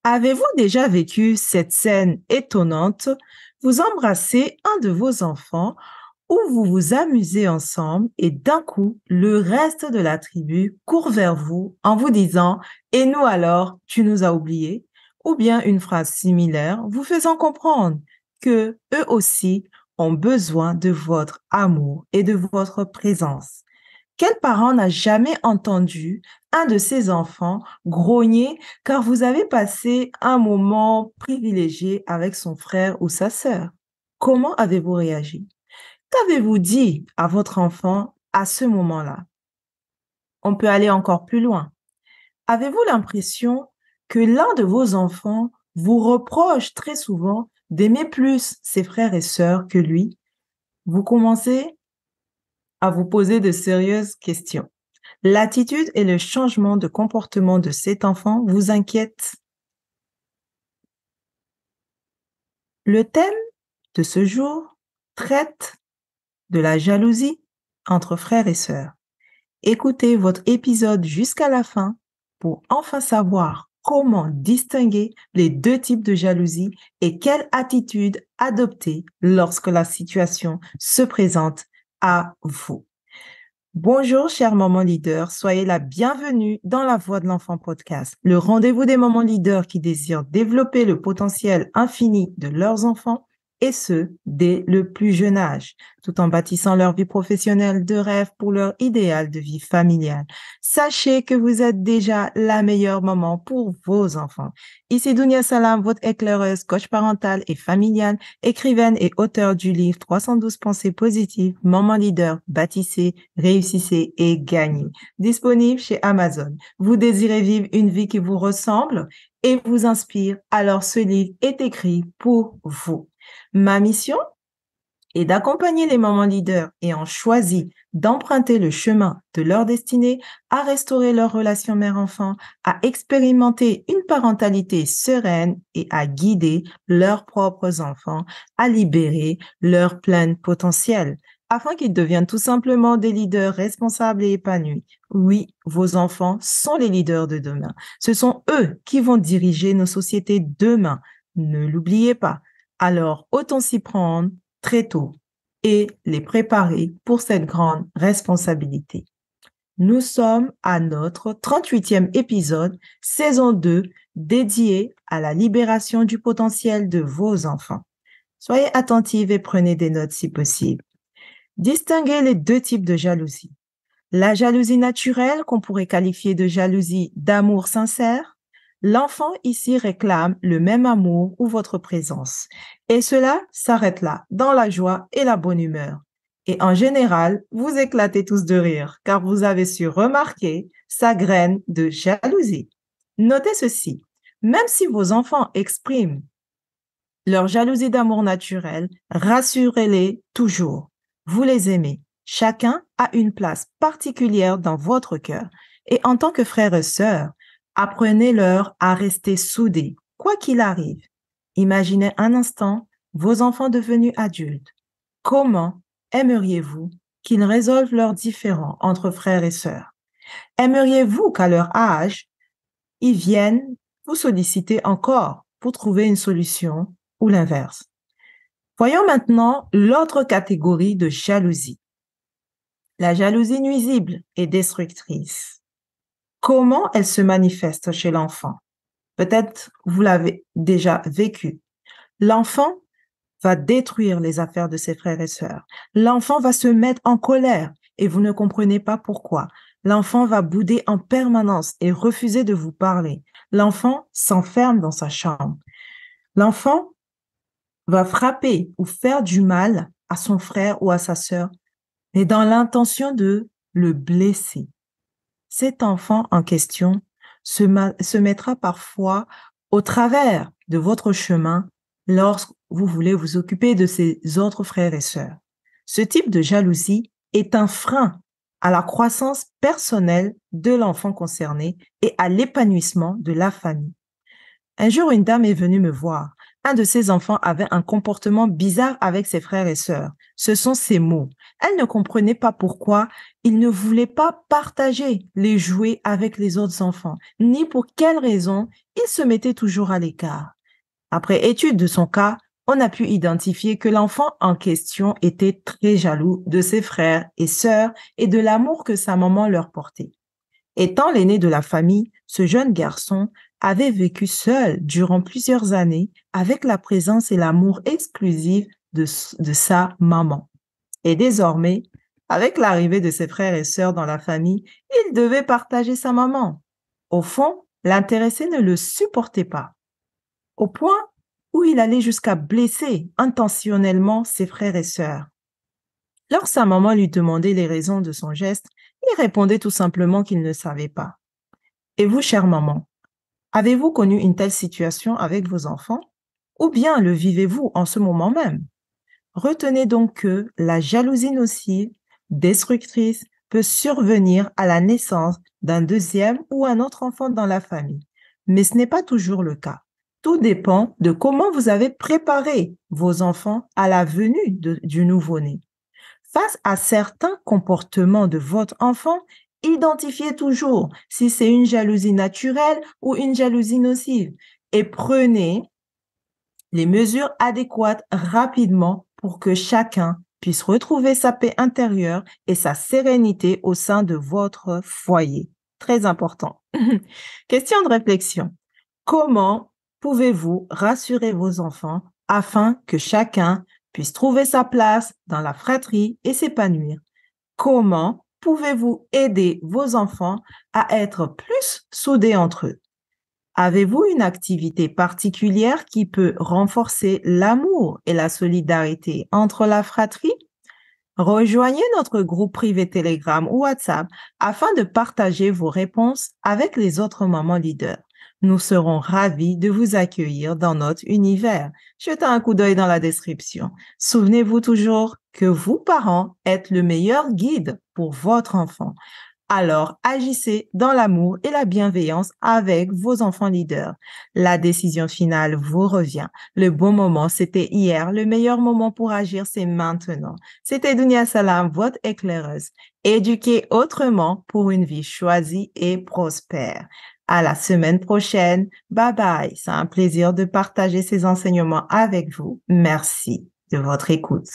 Avez-vous déjà vécu cette scène étonnante? Vous embrassez un de vos enfants ou vous vous amusez ensemble et d'un coup, le reste de la tribu court vers vous en vous disant «Et nous alors, tu nous as oubliés?» ou bien une phrase similaire vous faisant comprendre que eux aussi ont besoin de votre amour et de votre présence. Quel parent n'a jamais entendu un de ses enfants grogner car vous avez passé un moment privilégié avec son frère ou sa sœur? Comment avez-vous réagi? Qu'avez-vous dit à votre enfant à ce moment-là? On peut aller encore plus loin. Avez-vous l'impression que l'un de vos enfants vous reproche très souvent d'aimer plus ses frères et sœurs que lui? Vous commencez à vous poser de sérieuses questions. L'attitude et le changement de comportement de cet enfant vous inquiètent. Le thème de ce jour traite de la jalousie entre frères et sœurs. Écoutez votre épisode jusqu'à la fin pour enfin savoir comment distinguer les deux types de jalousie et quelle attitude adopter lorsque la situation se présente à vous. Bonjour, chers mamans leaders. Soyez la bienvenue dans La Voix de l'Enfant podcast, le rendez-vous des mamans leaders qui désirent développer le potentiel infini de leurs enfants et ce, dès le plus jeune âge, tout en bâtissant leur vie professionnelle de rêve pour leur idéal de vie familiale. Sachez que vous êtes déjà la meilleure maman pour vos enfants. Ici Dounia Salam, votre éclaireuse, coach parentale et familiale, écrivaine et auteure du livre 312 pensées positives, maman leader, bâtissez, réussissez et gagnez. Disponible chez Amazon. Vous désirez vivre une vie qui vous ressemble et vous inspire, alors ce livre est écrit pour vous. Ma mission est d'accompagner les mamans leaders ayant choisi d'emprunter le chemin de leur destinée à restaurer leur relation mère-enfant, à expérimenter une parentalité sereine et à guider leurs propres enfants à libérer leur plein potentiel afin qu'ils deviennent tout simplement des leaders responsables et épanouis. Oui, vos enfants sont les leaders de demain. Ce sont eux qui vont diriger nos sociétés demain. Ne l'oubliez pas. Alors, autant s'y prendre très tôt et les préparer pour cette grande responsabilité. Nous sommes à notre 38e épisode, saison 2, dédié à la libération du potentiel de vos enfants. Soyez attentifs et prenez des notes si possible. Distinguez les deux types de jalousie. La jalousie naturelle, qu'on pourrait qualifier de jalousie d'amour sincère. L'enfant ici réclame le même amour ou votre présence. Et cela s'arrête là, dans la joie et la bonne humeur. Et en général, vous éclatez tous de rire, car vous avez su remarquer sa graine de jalousie. Notez ceci, même si vos enfants expriment leur jalousie d'amour naturel, rassurez-les toujours. Vous les aimez. Chacun a une place particulière dans votre cœur. Et en tant que frères et sœurs, apprenez-leur à rester soudés, quoi qu'il arrive. Imaginez un instant vos enfants devenus adultes. Comment aimeriez-vous qu'ils résolvent leurs différends entre frères et sœurs? Aimeriez-vous qu'à leur âge, ils viennent vous solliciter encore pour trouver une solution ou l'inverse? Voyons maintenant l'autre catégorie de jalousie. La jalousie nuisible et destructrice. Comment elle se manifeste chez l'enfant? Peut-être vous l'avez déjà vécu. L'enfant va détruire les affaires de ses frères et sœurs. L'enfant va se mettre en colère et vous ne comprenez pas pourquoi. L'enfant va bouder en permanence et refuser de vous parler. L'enfant s'enferme dans sa chambre. L'enfant va frapper ou faire du mal à son frère ou à sa sœur, mais dans l'intention de le blesser. Cet enfant en question se mettra parfois au travers de votre chemin lorsque vous voulez vous occuper de ses autres frères et sœurs. Ce type de jalousie est un frein à la croissance personnelle de l'enfant concerné et à l'épanouissement de la famille. Un jour, une dame est venue me voir. Un de ses enfants avait un comportement bizarre avec ses frères et sœurs. Ce sont ses mots. Elle ne comprenait pas pourquoi il ne voulait pas partager les jouets avec les autres enfants, ni pour quelles raisons il se mettait toujours à l'écart. Après étude de son cas, on a pu identifier que l'enfant en question était très jaloux de ses frères et sœurs et de l'amour que sa maman leur portait. Étant l'aîné de la famille, ce jeune garçon avait vécu seul durant plusieurs années avec la présence et l'amour exclusif de sa maman. Et désormais, avec l'arrivée de ses frères et sœurs dans la famille, il devait partager sa maman. Au fond, l'intéressé ne le supportait pas, au point où il allait jusqu'à blesser intentionnellement ses frères et sœurs. Lorsque sa maman lui demandait les raisons de son geste, il répondait tout simplement qu'il ne savait pas. Et vous, chère maman, avez-vous connu une telle situation avec vos enfants? Ou bien le vivez-vous en ce moment même? Retenez donc que la jalousie nocive, destructrice, peut survenir à la naissance d'un deuxième ou un autre enfant dans la famille. Mais ce n'est pas toujours le cas. Tout dépend de comment vous avez préparé vos enfants à la venue du nouveau-né. Face à certains comportements de votre enfant, identifiez toujours si c'est une jalousie naturelle ou une jalousie nocive et prenez les mesures adéquates rapidement pour que chacun puisse retrouver sa paix intérieure et sa sérénité au sein de votre foyer. Très important. Question de réflexion. Comment pouvez-vous rassurer vos enfants afin que chacun puisse trouver sa place dans la fratrie et s'épanouir? Comment pouvez-vous aider vos enfants à être plus soudés entre eux? Avez-vous une activité particulière qui peut renforcer l'amour et la solidarité entre la fratrie? Rejoignez notre groupe privé Telegram ou WhatsApp afin de partager vos réponses avec les autres mamans leaders. Nous serons ravis de vous accueillir dans notre univers. Jetez un coup d'œil dans la description. Souvenez-vous toujours que vous, parents, êtes le meilleur guide pour votre enfant. Alors, agissez dans l'amour et la bienveillance avec vos enfants leaders. La décision finale vous revient. Le bon moment, c'était hier. Le meilleur moment pour agir, c'est maintenant. C'était Dunia Salam, votre éclaireuse. Éduquer autrement pour une vie choisie et prospère. À la semaine prochaine. Bye bye. C'est un plaisir de partager ces enseignements avec vous. Merci de votre écoute.